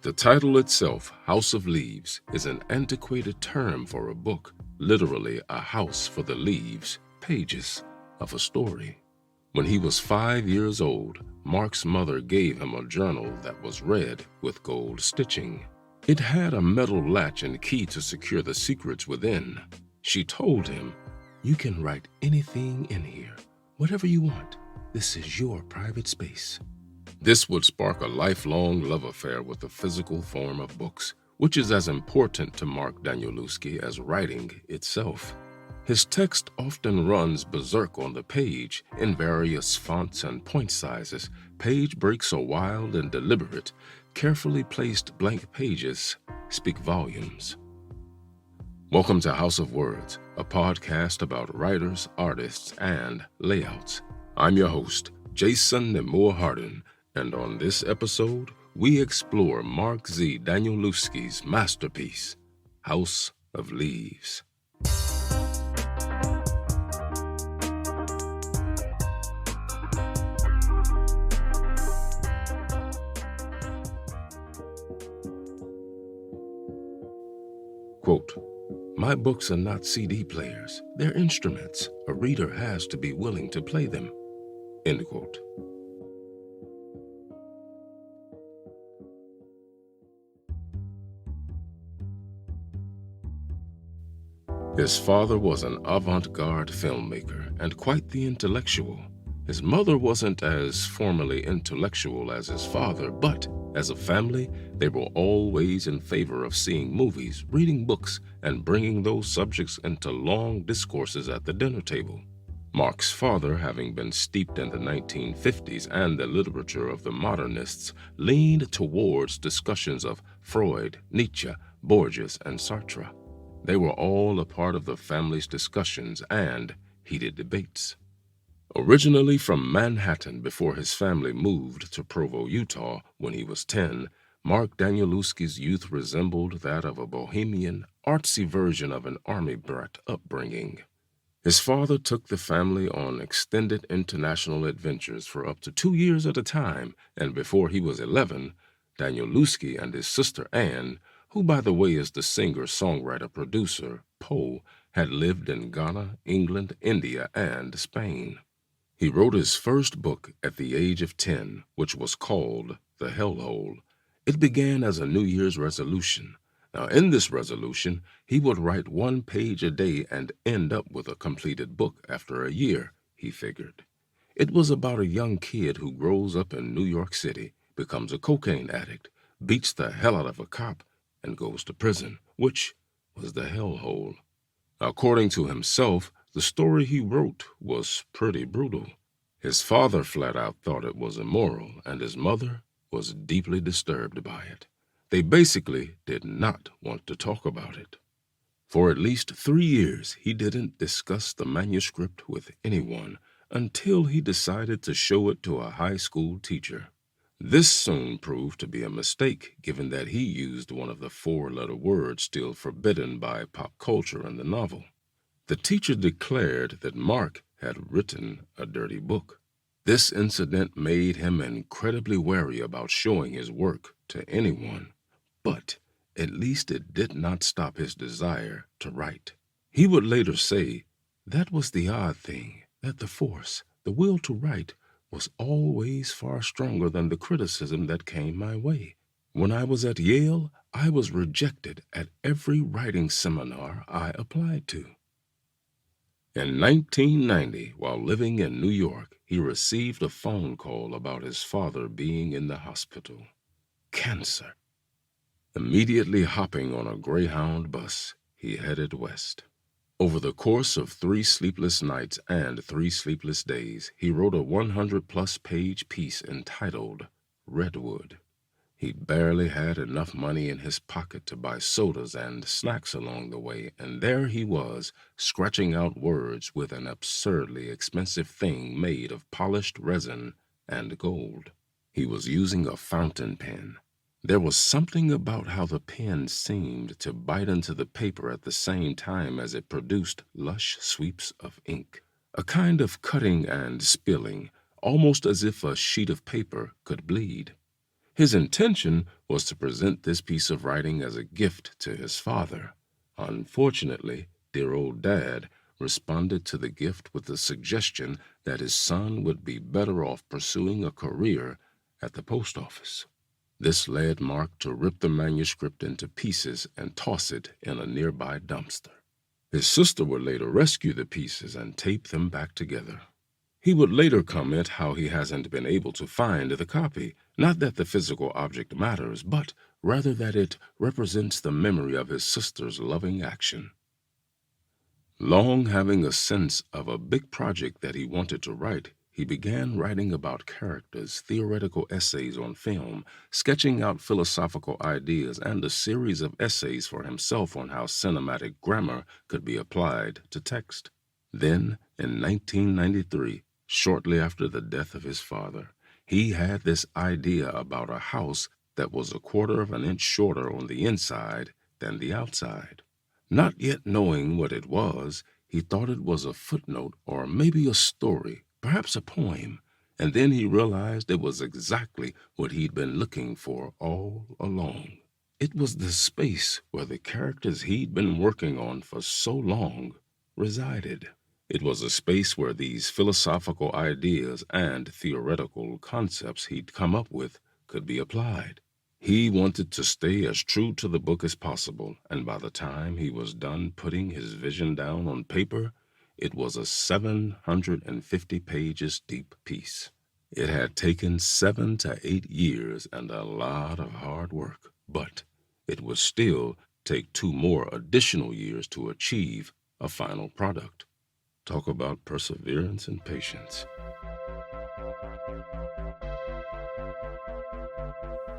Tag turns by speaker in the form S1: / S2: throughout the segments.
S1: The title itself, House of Leaves, is an antiquated term for a book, literally a house for the leaves, pages, of a story. When he was 5 years old, Mark's mother gave him a journal that was red with gold stitching. It had a metal latch and key to secure the secrets within. She told him, "You can write anything in here, whatever you want. This is your private space." This would spark a lifelong love affair with the physical form of books, which is as important to Mark Danielewski as writing itself. His text often runs berserk on the page in various fonts and point sizes. Page breaks are wild and deliberate. Carefully placed blank pages speak volumes. Welcome to House of Words, a podcast about writers, artists, and layouts. I'm your host, Jason Nemore Hardin, and on this episode, we explore Mark Z. Danielewski's masterpiece, House of Leaves. Quote, "My books are not CD players. They're instruments. A reader has to be willing to play them." End quote. His father was an avant-garde filmmaker and quite the intellectual. His mother wasn't as formally intellectual as his father, but as a family, they were always in favor of seeing movies, reading books, and bringing those subjects into long discourses at the dinner table. Mark's father, having been steeped in the 1950s and the literature of the modernists, leaned towards discussions of Freud, Nietzsche, Borges, and Sartre. They were all a part of the family's discussions and heated debates. Originally from Manhattan before his family moved to Provo, Utah when he was 10, Mark Danielewski's youth resembled that of a bohemian, artsy version of an army brat upbringing. His father took the family on extended international adventures for up to 2 years at a time, and before he was 11, Danielewski and his sister Anne, who by the way is the singer-songwriter-producer, Poe, had lived in Ghana, England, India, and Spain. He wrote his first book at the age of 10, which was called The Hellhole. It began as a New Year's resolution. Now, in this resolution, he would write 1 page a day and end up with a completed book after a year, he figured. It was about a young kid who grows up in New York City, becomes a cocaine addict, beats the hell out of a cop, and goes to prison, which was the hellhole. According to himself, the story he wrote was pretty brutal. His father flat out thought it was immoral, and his mother was deeply disturbed by it. They basically did not want to talk about it. For at least 3 years, he didn't discuss the manuscript with anyone until he decided to show it to a high school teacher. This soon proved to be a mistake, given that he used one of the 4-letter words still forbidden by pop culture in the novel. The teacher declared that Mark had written a dirty book. This incident made him incredibly wary about showing his work to anyone. But at least it did not stop his desire to write. He would later say, "That was the odd thing, that the force, the will to write, was always far stronger than the criticism that came my way. When I was at Yale, I was rejected at every writing seminar I applied to." In 1990, while living in New York, he received a phone call about his father being in the hospital. Cancer. Immediately hopping on a Greyhound bus, he headed west. Over the course of 3 sleepless nights and 3 sleepless days, he wrote a 100-plus page piece entitled Redwood. He barely had enough money in his pocket to buy sodas and snacks along the way, and there he was, scratching out words with an absurdly expensive thing made of polished resin and gold. He was using a fountain pen. There was something about how the pen seemed to bite into the paper at the same time as it produced lush sweeps of ink. A kind of cutting and spilling, almost as if a sheet of paper could bleed. His intention was to present this piece of writing as a gift to his father. Unfortunately, dear old Dad responded to the gift with the suggestion that his son would be better off pursuing a career at the post office. This led Mark to rip the manuscript into pieces and toss it in a nearby dumpster. His sister would later rescue the pieces and tape them back together. He would later comment how he hasn't been able to find the copy, not that the physical object matters, but rather that it represents the memory of his sister's loving action. Long having a sense of a big project that he wanted to write, he began writing about characters, theoretical essays on film, sketching out philosophical ideas, and a series of essays for himself on how cinematic grammar could be applied to text. Then, in 1993, shortly after the death of his father, he had this idea about a house that was a quarter of an inch shorter on the inside than the outside. Not yet knowing what it was, he thought it was a footnote or maybe a story, perhaps a poem, and then he realized it was exactly what he'd been looking for all along. It was the space where the characters he'd been working on for so long resided. It was a space where these philosophical ideas and theoretical concepts he'd come up with could be applied. He wanted to stay as true to the book as possible, and by the time he was done putting his vision down on paper, it was a 750 pages deep piece. It had taken 7 to 8 years and a lot of hard work, but it would still take 2 more additional years to achieve a final product. Talk about perseverance and patience.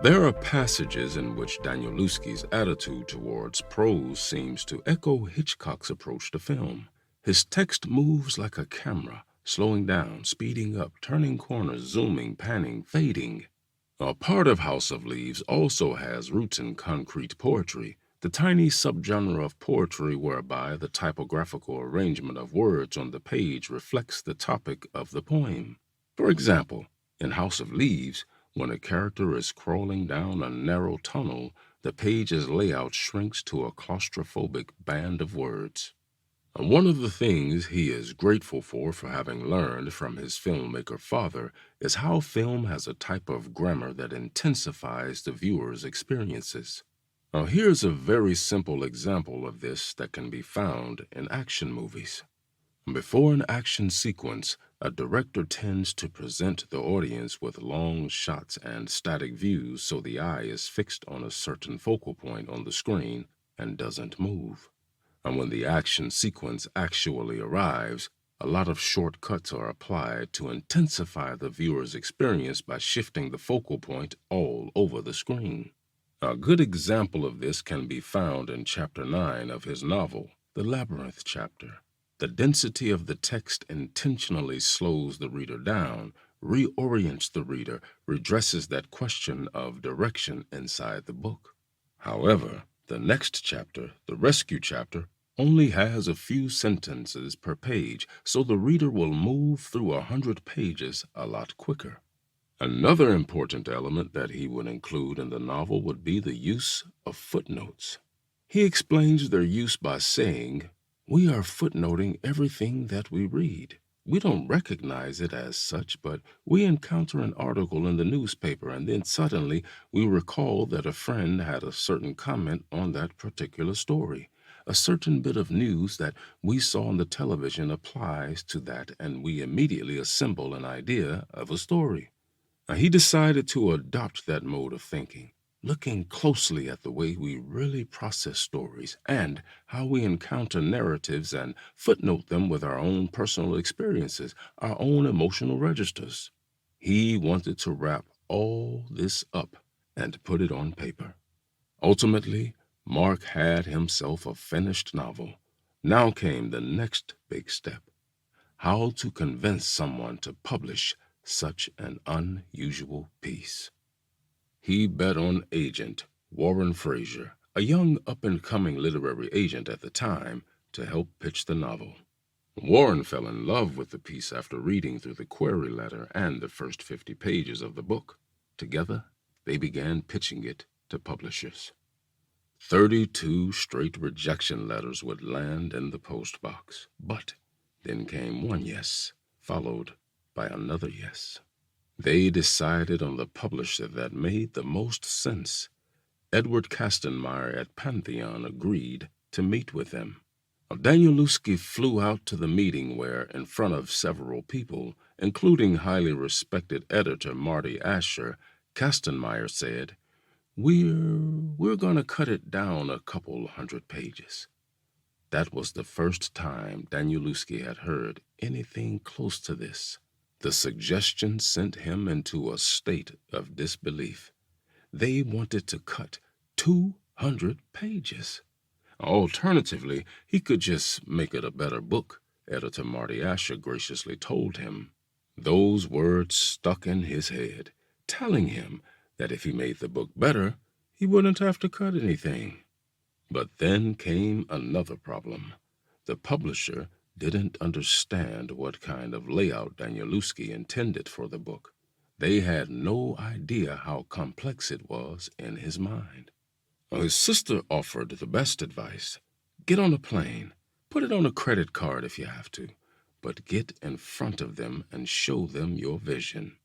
S1: There are passages in which Danielewski's attitude towards prose seems to echo Hitchcock's approach to film. His text moves like a camera, slowing down, speeding up, turning corners, zooming, panning, fading. A part of House of Leaves also has roots in concrete poetry, the tiny subgenre of poetry whereby the typographical arrangement of words on the page reflects the topic of the poem. For example, in House of Leaves, when a character is crawling down a narrow tunnel, the page's layout shrinks to a claustrophobic band of words. And one of the things he is grateful for having learned from his filmmaker father is how film has a type of grammar that intensifies the viewer's experiences. Now, here's a very simple example of this that can be found in action movies. Before an action sequence, a director tends to present the audience with long shots and static views so the eye is fixed on a certain focal point on the screen and doesn't move. And when the action sequence actually arrives, a lot of shortcuts are applied to intensify the viewer's experience by shifting the focal point all over the screen. A good example of this can be found in Chapter 9 of his novel, The Labyrinth chapter. The density of the text intentionally slows the reader down, reorients the reader, redresses that question of direction inside the book. However, the next chapter, the rescue chapter, only has a few sentences per page, so the reader will move through 100 pages a lot quicker. Another important element that he would include in the novel would be the use of footnotes. He explains their use by saying, "We are footnoting everything that we read. We don't recognize it as such, but we encounter an article in the newspaper and then suddenly we recall that a friend had a certain comment on that particular story. A certain bit of news that we saw on the television applies to that and we immediately assemble an idea of a story." Now, he decided to adopt that mode of thinking, looking closely at the way we really process stories and how we encounter narratives and footnote them with our own personal experiences, our own emotional registers. He wanted to wrap all this up and put it on paper. Ultimately, Mark had himself a finished novel. Now came the next big step: how to convince someone to publish such an unusual piece. He bet on agent Warren Fraser, a young up-and-coming literary agent at the time, to help pitch the novel. Warren fell in love with the piece after reading through the query letter and the first 50 pages of the book. Together, they began pitching it to publishers. 32 straight rejection letters would land in the postbox, but then came one yes, followed by another yes. They decided on the publisher that made the most sense. Edward Kastenmeier at Pantheon agreed to meet with them. Danielewski flew out to the meeting where, in front of several people, including highly respected editor Marty Asher, Kastenmeier said, We're going to cut it down a couple hundred pages. That was the first time Danielewski had heard anything close to this. The suggestion sent him into a state of disbelief. They wanted to cut 200 pages. Alternatively, he could just make it a better book, editor Marty Asher graciously told him. Those words stuck in his head, telling him that if he made the book better, he wouldn't have to cut anything. But then came another problem. The publisher didn't understand what kind of layout Danielewski intended for the book. They had no idea how complex it was in his mind. His sister offered the best advice. Get on a plane. Put it on a credit card if you have to, but get in front of them and show them your vision.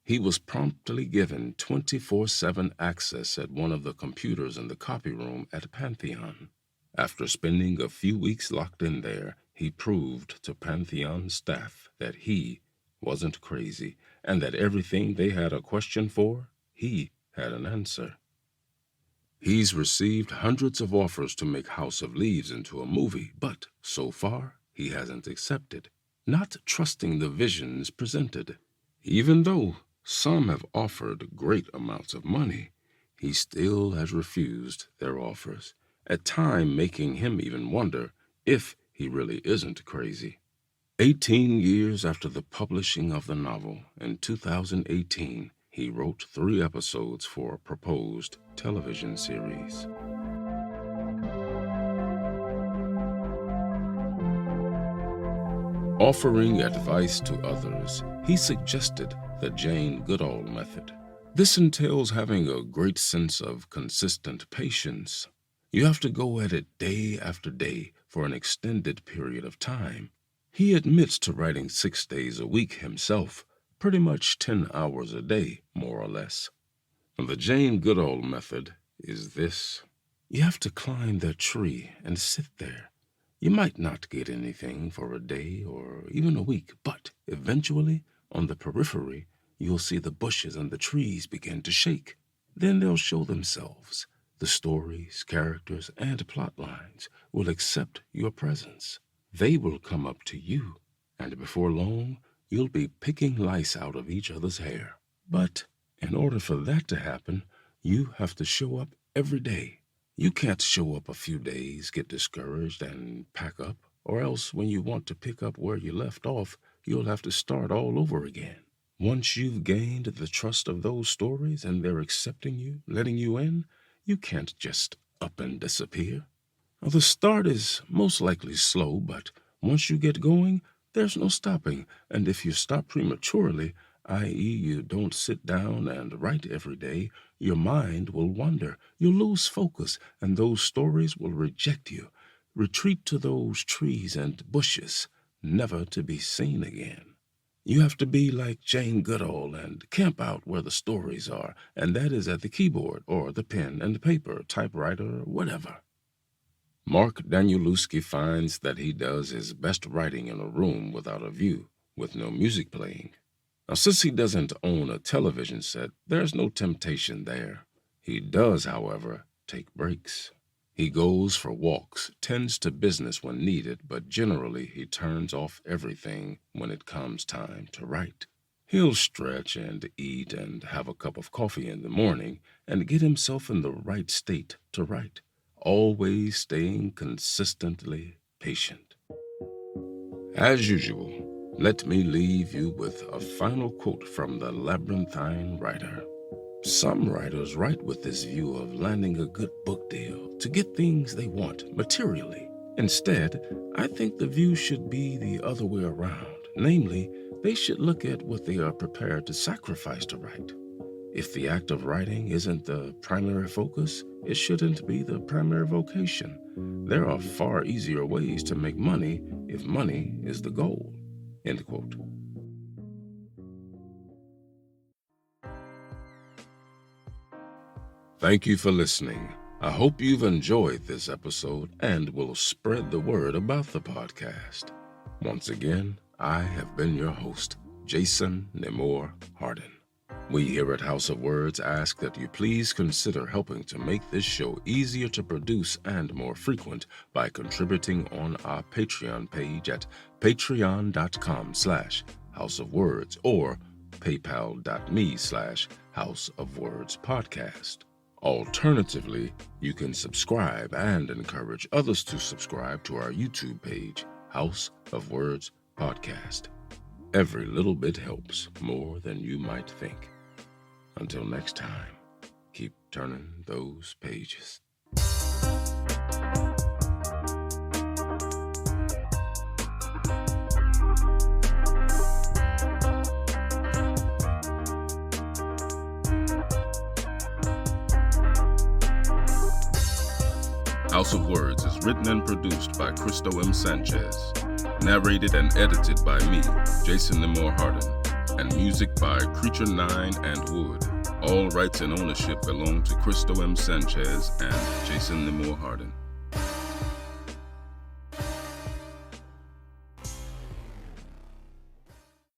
S1: He was promptly given 24/7 access at one of the computers in the copy room at Pantheon. After spending a few weeks locked in there, he proved to Pantheon staff that he wasn't crazy and that everything they had a question for, he had an answer. He's received hundreds of offers to make House of Leaves into a movie, but so far he hasn't accepted, not trusting the visions presented. Even though some have offered great amounts of money, he still has refused their offers, at times making him even wonder if he really isn't crazy. 18 years after the publishing of the novel, in 2018, he wrote 3 episodes for a proposed television series. Offering advice to others, he suggested the Jane Goodall method. This entails having a great sense of consistent patience. You have to go at it day after day for an extended period of time. He admits to writing 6 days a week himself, pretty much 10 hours a day, more or less. The Jane Goodall method is this. You have to climb that tree and sit there. You might not get anything for a day or even a week, but eventually, on the periphery, you'll see the bushes and the trees begin to shake. Then they'll show themselves. The stories, characters, and plot lines will accept your presence. They will come up to you, and before long, you'll be picking lice out of each other's hair. But in order for that to happen, you have to show up every day. You can't show up a few days, get discouraged, and pack up, or else when you want to pick up where you left off, you'll have to start all over again. Once you've gained the trust of those stories and they're accepting you, letting you in, you can't just up and disappear. The start is most likely slow, but once you get going, there's no stopping, and if you stop prematurely, i.e. you don't sit down and write every day, your mind will wander, you'll lose focus, and those stories will reject you. Retreat to those trees and bushes, never to be seen again. You have to be like Jane Goodall and camp out where the stories are, and that is at the keyboard or the pen and paper, typewriter, whatever. Mark Danielewski finds that he does his best writing in a room without a view, with no music playing. Now, since he doesn't own a television set, there's no temptation there. He does, however, take breaks. He goes for walks, tends to business when needed, but generally he turns off everything when it comes time to write. He'll stretch and eat and have a cup of coffee in the morning and get himself in the right state to write, always staying consistently patient. As usual, let me leave you with a final quote from the labyrinthine writer. Some writers write with this view of landing a good book deal to get things they want materially. Instead, I think the view should be the other way around. Namely, they should look at what they are prepared to sacrifice to write. If the act of writing isn't the primary focus, it shouldn't be the primary vocation. There are far easier ways to make money if money is the goal. End quote. Thank you for listening. I hope you've enjoyed this episode and will spread the word about the podcast. Once again, I have been your host, Jason Nemore Hardin. We here at House of Words ask that you please consider helping to make this show easier to produce and more frequent by contributing on our Patreon page at patreon.com/houseofwords or paypal.me/houseofwordspodcast. Alternatively, you can subscribe and encourage others to subscribe to our YouTube page, House of Words Podcast. Every little bit helps more than you might think. Until next time, keep turning those pages. House of Words is written and produced by Cristo M. Sanchez, narrated and edited by me, Jason Nemore Hardin, and music by Creature 9 and Wood. All rights and ownership belong to Cristo M. Sanchez and Jason Nemore Hardin.